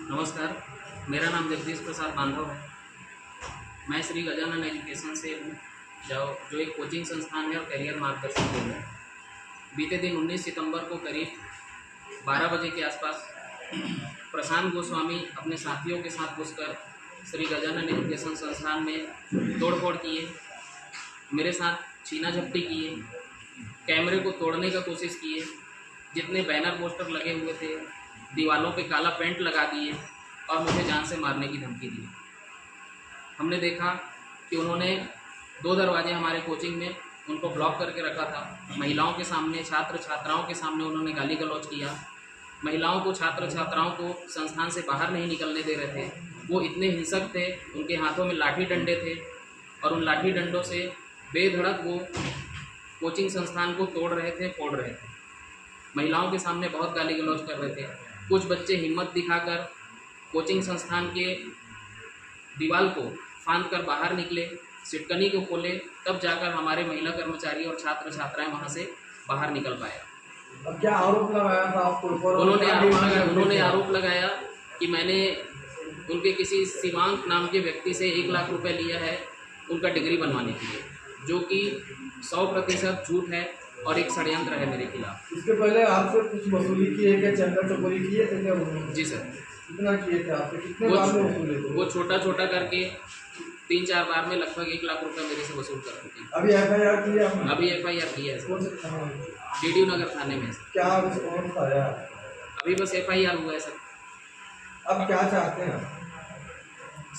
नमस्कार, मेरा नाम जगदीश प्रसाद बांधव है। मैं श्री गजानन एजुकेशन से हूँ, जो एक कोचिंग संस्थान है और करियर मार्गदर्शन केंद्र है। बीते दिन 19 सितंबर को करीब 12 बजे के आसपास प्रशांत गोस्वामी अपने साथियों के साथ घुसकर श्री गजानन एजुकेशन संस्थान में तोड़फोड़ किए, मेरे साथ छीना झपटी किए, कैमरे को तोड़ने का कोशिश किए, जितने बैनर पोस्टर लगे हुए थे दीवालों पे काला पेंट लगा दिए और मुझे जान से मारने की धमकी दी। हमने देखा कि उन्होंने 2 दरवाजे हमारे कोचिंग में उनको ब्लॉक करके रखा था। महिलाओं के सामने, छात्र छात्राओं के सामने उन्होंने गाली गलौज किया। महिलाओं को, छात्र छात्राओं को संस्थान से बाहर नहीं निकलने दे रहे थे। वो इतने हिंसक थे, उनके हाथों में लाठी डंडे थे और उन लाठी डंडों से बेधड़क वो कोचिंग संस्थान को तोड़ रहे थे, फोड़ रहे थे। महिलाओं के सामने बहुत गाली गलौज कर रहे थे। कुछ बच्चे हिम्मत दिखाकर कोचिंग संस्थान के दीवार को फांद कर बाहर निकले, सिटकनी को खोले, तब जाकर हमारे महिला कर्मचारी और छात्र छात्राएं वहां से बाहर निकल पाए। अब क्या आरोप लगाया था आपको? उन्होंने आरोप लगाया कि मैंने उनके किसी सीमांत नाम के व्यक्ति से 1 लाख रुपए लिया है उनका डिग्री बनवाने के लिए, जो कि 100% झूठ है और एक षड्यंत्र है मेरे खिलाफ। इसके पहले आपसे कुछ वसूली की है क्या? चंदा चकोरी किए थे क्या? जी सर। कितना किए थे आपसे? कितने बार में वसूले थे? वो छोटा छोटा करके 3-4 बार में लगभग 1 लाख रुपए मेरे से वसूल कर चुके हैं। अभी FIR की है? अभी FIR की है सर, DDU नगर थाने में। क्या रिस्पॉन्स आया? अभी बस FIR हुआ है सर। अब क्या चाहते हैं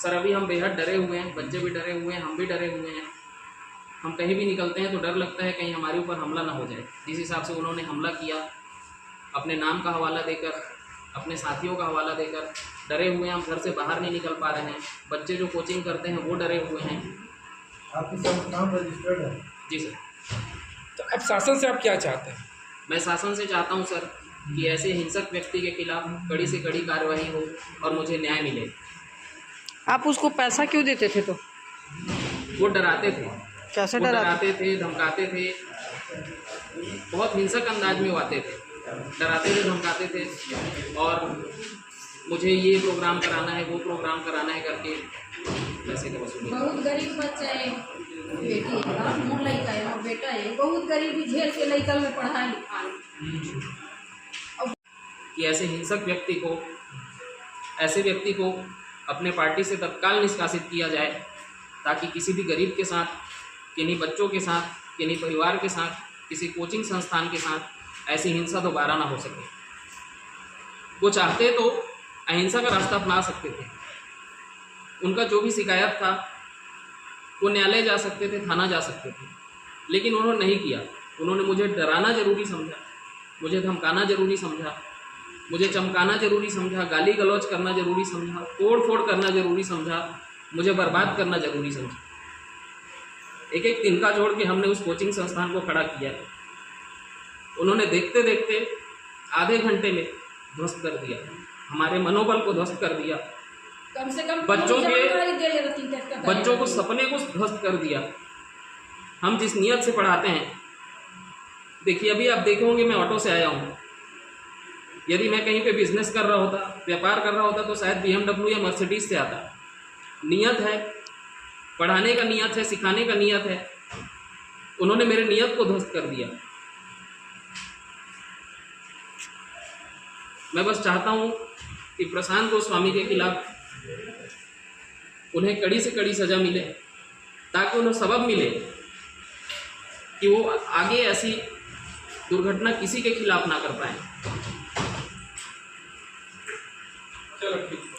सर? अभी हम बेहद डरे हुए हैं, बच्चे भी डरे हुए हैं, हम भी डरे हुए हैं। हम कहीं भी निकलते हैं तो डर लगता है कहीं हमारे ऊपर हमला ना हो जाए। जिस हिसाब से उन्होंने हमला किया, अपने नाम का हवाला देकर, अपने साथियों का हवाला देकर, डरे हुए हैं। हम घर से बाहर नहीं निकल पा रहे हैं। बच्चे जो कोचिंग करते हैं वो डरे हुए हैं। आपकी संस्थान रजिस्टर्ड है? जी सर। तो अब शासन से आप क्या चाहते हैं? मैं शासन से चाहता हूं सर कि ऐसे हिंसक व्यक्ति के खिलाफ कड़ी से कड़ी कार्रवाई हो और मुझे न्याय मिले। आप उसको पैसा क्यों देते थे? तो वो डराते थे। कैसे डराते थे, धमकाते थे, बहुत हिंसक अंदाज में वो आते थे। डराते थे, धमकाते थे और मुझे ये प्रोग्राम कराना है, वो प्रोग्राम कराना है करके पैसे का वसूली। बहुत गरीब बच्चा है, बेटी है, मोर लड़का है और बेटा है, बहुत गरीबी झेल के लड़का में पढ़ा लिखा कि ऐसे हिंसक व्यक्ति को अपने पार्टी से तत्काल निष्कासित किया जाए, ताकि किसी भी गरीब के साथ, किन्हीं बच्चों के साथ, किन्हीं परिवार के साथ, किसी कोचिंग संस्थान के साथ ऐसी हिंसा दोबारा ना हो सके। वो चाहते तो अहिंसा का रास्ता अपना सकते थे। उनका जो भी शिकायत था वो न्यायालय जा सकते थे, थाना जा सकते थे, लेकिन उन्होंने नहीं किया। उन्होंने मुझे डराना जरूरी समझा, मुझे धमकाना जरूरी समझा, मुझे चमकाना जरूरी समझा, गाली गलौज करना जरूरी समझा, तोड़ फोड़ करना जरूरी समझा, मुझे बर्बाद करना जरूरी समझा। एक एक तिनका जोड़ के हमने उस कोचिंग संस्थान को खड़ा किया। उन्होंने देखते देखते आधे घंटे में ध्वस्त कर दिया, हमारे मनोबल को ध्वस्त कर दिया, कम से कम बच्चों को सपने को ध्वस्त कर दिया। हम जिस नियत से पढ़ाते हैं, देखिए अभी आप देखे होंगे मैं ऑटो से आया हूँ। यदि मैं कहीं पे बिजनेस कर रहा होता, व्यापार कर रहा होता, तो शायद BMW या मर्सिडीज से आता। नियत है, पढ़ाने का नियत है, सिखाने का नियत है। उन्होंने मेरे नियत को ध्वस्त कर दिया। मैं बस चाहता हूं कि प्रशांत गोस्वामी के खिलाफ उन्हें कड़ी से कड़ी सजा मिले, ताकि उन्हें सबक मिले कि वो आगे ऐसी दुर्घटना किसी के खिलाफ ना कर पाए।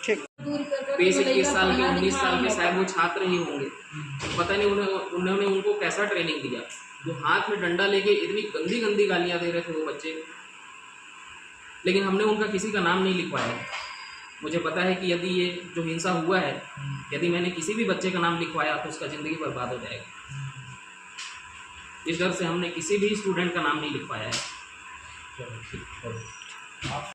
ठीक। 20-21 साल के, 19 साल के शायद वो छात्र ही होंगे। पता नहीं उन्होंने उनको कैसा ट्रेनिंग दिया। वो हाथ में डंडा लेके इतनी गंदी गंदी गालियां दे रहे थे वो बच्चे, लेकिन हमने उनका किसी का नाम नहीं लिखवाया। मुझे पता है कि यदि ये जो हिंसा हुआ है, यदि मैंने किसी भी बच्चे का नाम लिखवाया तो उसका ज़िंदगी बर्बाद हो जाएगा। इस डर से हमने किसी भी स्टूडेंट का नाम नहीं लिखवाया है।